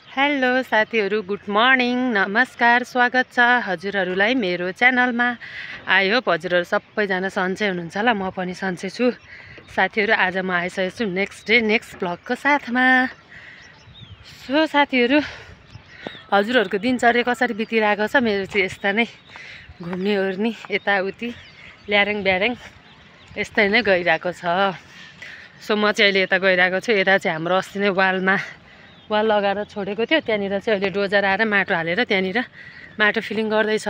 Hello साथीहरु, good morning, नमस्कार, स्वागत छ हजुरहरुलाई मेरो च्यानलमा। आई होप हजुरहरु सबैजना सन्चै हुनुहुन्छ होला। म पनि सन्चै छु साथीहरु। आज म आइसकेको छु नेक्स्ट डे नेक्स्ट ब्लगको साथमा। सो साथीहरु, हजुरहरुको दिनचर्या कसरी बितिरहेको छ? मेरो चाहिँ यस्ता नै घुम्ने ओर्नी यताउति ल्यारेङ ब्यारेङ यस्तै नै गइरहेको छ। सो म चाहिँ अहिले यता गइरहेको छु। यता चाहिँ हाम्रो अस्ति नै वाल लगाएर छोडेको थियो, त्यहाँनिर चाहिँ अहिले डोजर आएर माटो हालेर त्यहाँनिर माटो फिलिङ गर्दैछ।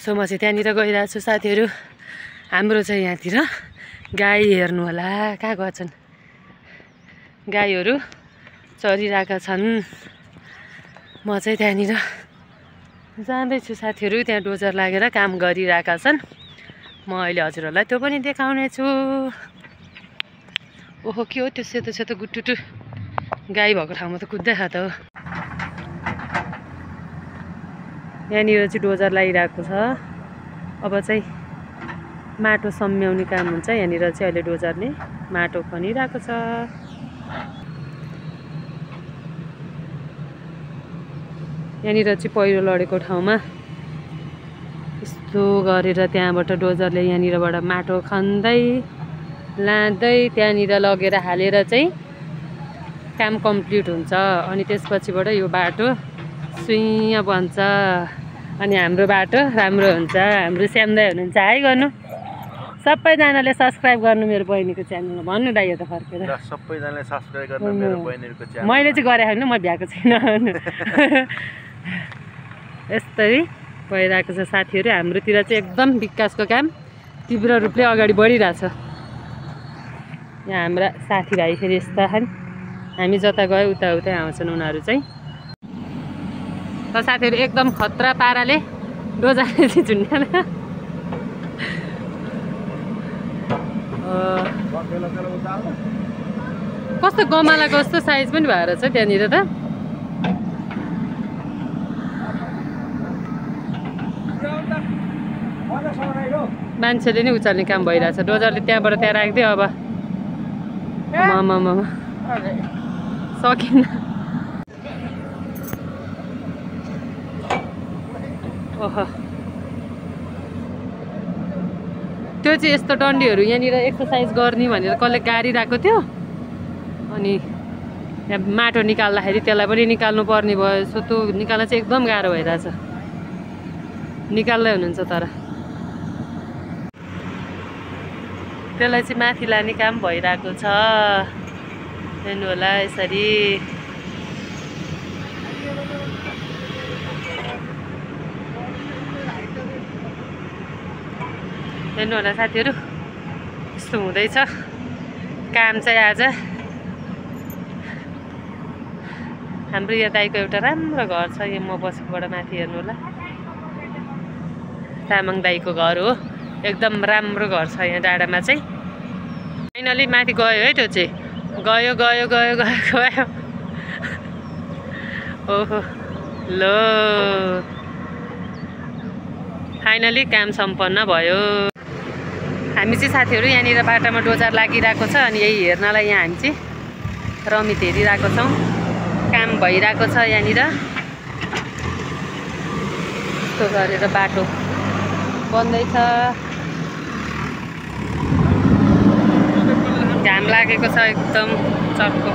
सो म चाहिँ त्यहाँनिर गइरहेको छु साथीहरु। हाम्रो चाहिँ यहाँतिर गाई हेर्नु होला, कहाँ गएछन् गाईहरू चरिरहेका छन्। म चाहिँ त्यहाँनिर जाँदैछु साथीहरु। त्यहाँ डोजर लागेर काम गरिरहेका छन्। म अहिले हजुरहरूलाई त्यो पनि देखाउने छु। ओहो, के हो त्यो सेतो सेतो गुटुटु? गाई भएको ठाउँमा त कुद्दै खा त हो। यहाँनिर चाहिँ डोजर लागिरहेको छ। अब चाहिँ माटो सम्म्याउने काम हुन्छ। यहाँनिर चाहिँ अहिले डोजरले माटो खनिरहेको छ। यहाँनिर चाहिँ पहिरो लडेको ठाउँमा यस्तो गरेर त्यहाँबाट डोजरले यहाँनिरबाट माटो खन्दै लाँदै त्यहाँनिर लगेर हालेर चाहिँ काम कम्प्लिट हुन्छ। अनि त्यसपछिबाट यो बाटो सुइँ बन्छ अनि हाम्रो बाटो राम्रो हुन्छ। हाम्रो श्यामदाई हुनुहुन्छ, हाई गर्नु। सबैजनाले सब्सक्राइब गर्नु मेरो बहिनीको च्यानलमा। भन्नु दाइ यो त फर्केर सबैजनाले सब्सक्राइब गर्नु मेरो बहिनीको च्यानल। मैले चाहिँ गरेको छैन, म भ्याएको छैन। यस्तै भइरहेको छ साथीहरु। हाम्रोतिर चाहिँ एकदम विकासको काम तीव्र रूपले अगाडि बढिरहेछ। यहाँ हाम्रा साथीभाइ फेरि यस्ता छन्, हामी जता गयो उता उतै आउँछन् उनीहरू चाहिँ। त साथीहरु एकदम खतरा पाराले डोजरले चाहिँ झुन्ड्याएर कस्तो गमलाको जस्तो साइज पनि भएर छ त्यहाँनिर त। मान्छेले नै उचाल्ने काम भइरहेछ। डोजरले त्यहाँबाट त्यहाँ राखिदियो। अब सकिन्न। ओहो, त्यो चाहिँ यस्तो डन्डीहरू यहाँनिर एक्सर्साइज गर्ने भनेर कसले गाडिरहेको थियो। अनि यहाँ माटो निकाल्दाखेरि त्यसलाई पनि निकाल्नु पर्ने भयो। सो त्यो निकाल्न चाहिँ एकदम गाह्रो भइरहेछ। निकाल्दै हुनुहुन्छ तर त्यसलाई चाहिँ माथि लाने काम भइरहेको छ। हेर्नु होला यसरी। हेर्नु होला साथीहरु, यस्तो हुँदैछ काम चाहिँ आज। हाम्रो यहाँ दाइको एउटा राम्रो घर छ। यो म बसेकोबाट माथि हेर्नु होला, तामाङ दाइको घर हो। एकदम राम्रो घर छ यहाँ डाँडामा चाहिँ। फाइनली माथि गयो है, त्यो चाहिँ गयो गयो गयो गयो गयो। ओहो लो, फाइनली काम सम्पन्न भयो। हामी चाहिँ साथीहरु यहाँनिर बाटामा डोजर लागिरहेको छ अनि यही हेर्नलाई यहाँ हामी चाहिँ रमित हेरिरहेको छौँ। काम भइरहेको छ यहाँनिर। यस्तो गरेर बाटो बन्दैछ। घाम लागेको छ एकदम चर्को।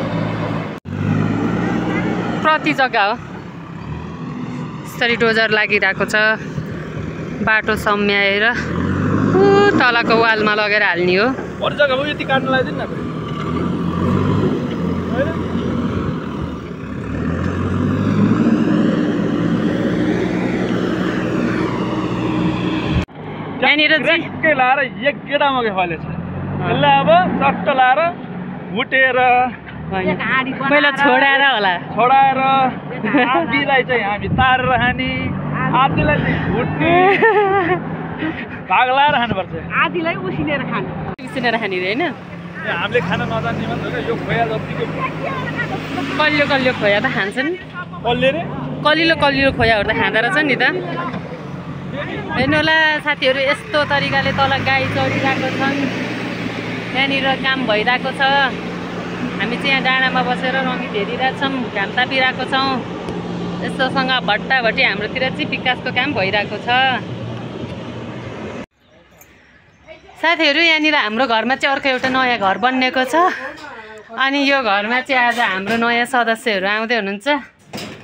प्रति जग्गा हो यसरी डोजर लागिरहेको छ। बाटो सम्म्याएर तलको वालमा लगेर हाल्ने हो। यहाँनिर के लाएर एक गेडामा फलेछ। यसलाई अब चट्ट लाएर उटेर पहिला छोडाएर होला, छोडाएर आधीलाई चाहिँ हामी तारेर खाने, आधीलाई चाहिँ उट्ने भाग लाएर खानुपर्छ। आधीलाई उसिनेर खाने होइन। हामीले खान नजान्ने मात्र यो खोया जतिको कलिलो कलिलो खोया त खान्छन्। कलिलो कलिलो खोयाहरू त खाँदो रहेछ नि त। हेर्नु होला साथीहरु, यस्तो तरिकाले तल गाई चढिरहेको छन्। यहाँनिर काम भइरहेको छ। हामी चाहिँ यहाँ डाँडामा बसेर रङ्गित हेरिरहेछौँ, घाम तापिरहेको छौँ। यस्तोसँग भट्टाभट्टी हाम्रोतिर चाहिँ विकासको काम भइरहेको छ। साथीहरू यहाँनिर हाम्रो घरमा चाहिँ अर्को एउटा नयाँ घर बनिएको छ। अनि यो घरमा चाहिँ आज हाम्रो नयाँ सदस्यहरू आउँदै हुनुहुन्छ।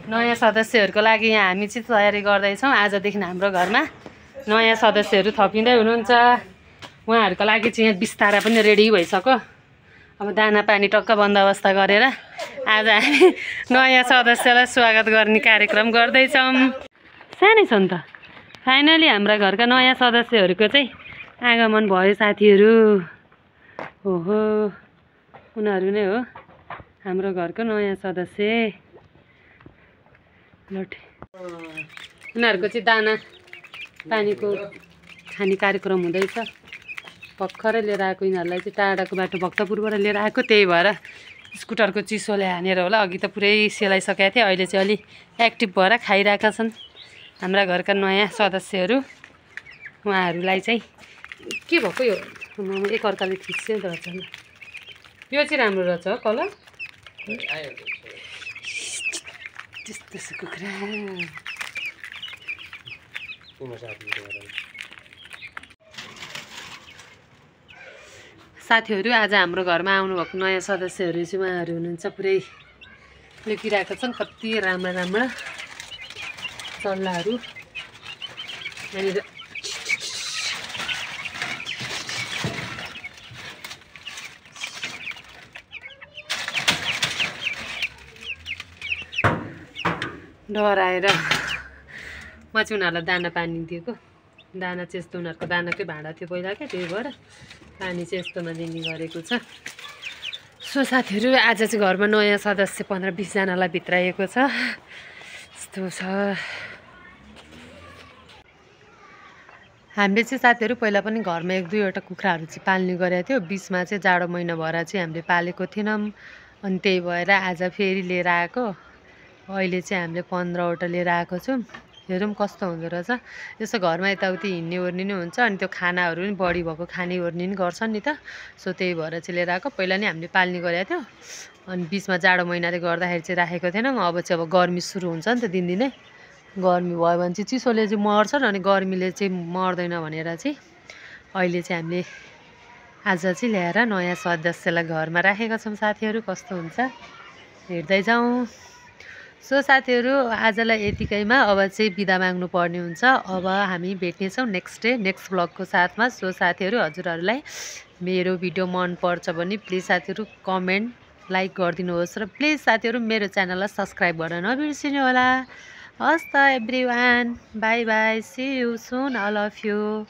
नयाँ सदस्यहरूको लागि यहाँ हामी चाहिँ तयारी गर्दैछौँ। आजदेखि हाम्रो घरमा नयाँ सदस्यहरू थपिँदै हुनुहुन्छ। उहाँहरूको लागि चाहिँ यहाँ बिस्तारा पनि रेडी भइसक्यो। अब दाना पानी टक्क बन्दोबस्त गरेर आज हामी नयाँ सदस्यलाई स्वागत गर्ने कार्यक्रम गर्दैछौँ। सानै छ नि त। फाइनली हाम्रा घरका नयाँ सदस्यहरूको चाहिँ आगमन भयो साथीहरू। ओहो, उनीहरू नै हो हाम्रो घरको नयाँ सदस्य। उनीहरूको चाहिँ दाना पानीको खाने कार्यक्रम हुँदैछ। भर्खरै लिएर आएको यिनीहरूलाई चाहिँ टाढाको बाटो भक्तपुरबाट लिएर आएको, त्यही भएर स्कुटरको चिसोले हानेर होला। अघि त पुरै सेलाइसकेका थिए, अहिले चाहिँ अलि एक्टिभ भएर खाइरहेका छन् हाम्रा घरका नयाँ सदस्यहरू। उहाँहरूलाई चाहिँ के भएको यो एकअर्काले खिच्छ रहेछ। यो चाहिँ राम्रो रहेछ कलर। त्यस्तो कुखुरा साथीहरू आज हाम्रो घरमा आउनुभएको नयाँ सदस्यहरू चाहिँ उहाँहरू हुनुहुन्छ। पुरै लेखिरहेका छन् कति राम्रा राम्रा चल्लाहरू। यहाँनिर डराएर म चाहिँ उनीहरूलाई दाना पानी दिएको। दाना चाहिँ यस्तो उनीहरूको दानाकै भाँडा थियो पहिला क्या, त्यही भएर पानी चाहिँ यस्तोमा दिने गरेको छ। सो साथीहरू आज चाहिँ घरमा नयाँ सदस्य 15-20 जनालाई भित्राएको छ। यस्तो छ। हामीले चाहिँ साथीहरू पहिला पनि घरमा 1-2वटा कुखुराहरू चाहिँ पाल्ने गरेको थियो। बिचमा चाहिँ जाडो महिना भएर चाहिँ हामीले पालेको थिएनौँ। अनि त्यही भएर आज फेरि लिएर आएको। अहिले चाहिँ हामीले 15वटा लिएर आएको छौँ। हेरौँ कस्तो हुँदो रहेछ। यसो घरमा यताउति हिँड्ने ओर्ने नै हुन्छ, अनि त्यो खानाहरू पनि बढी भएको खाने ओर्ने पनि गर्छन् नि त। सो त्यही भएर चाहिँ लिएर आएको। पहिला नै हामीले पाल्ने गरेको थियो, अनि बिचमा जाडो महिनाले गर्दाखेरि चाहिँ राखेको थिएनौँ। अब चाहिँ अब गर्मी सुरु हुन्छ नि त, दिनदिनै गर्मी भयो भने चाहिँ चिसोले चाहिँ मर्छन्, अनि गर्मीले चाहिँ मर्दैन भनेर चाहिँ अहिले चाहिँ हामीले आज चाहिँ ल्याएर नयाँ सदस्यलाई घरमा राखेका छौँ। साथीहरू कस्तो हुन्छ हेर्दै जाउँ। सो साथीहरू आजलाई यतिकैमा अब चाहिँ बिदा माग्नु पर्ने हुन्छ। अब हामी भेट्नेछौँ नेक्स्ट डे नेक्स्ट ब्लगको साथमा। सो साथीहरू हजुरहरूलाई मेरो भिडियो मन पर्छ भने प्लिज साथीहरू कमेन्ट लाइक गरिदिनुहोस्, र प्लिज साथीहरू मेरो च्यानललाई सब्सक्राइब गर्न नबिर्सिनु होला। हस् त everyone, bye bye, see you soon, all of you.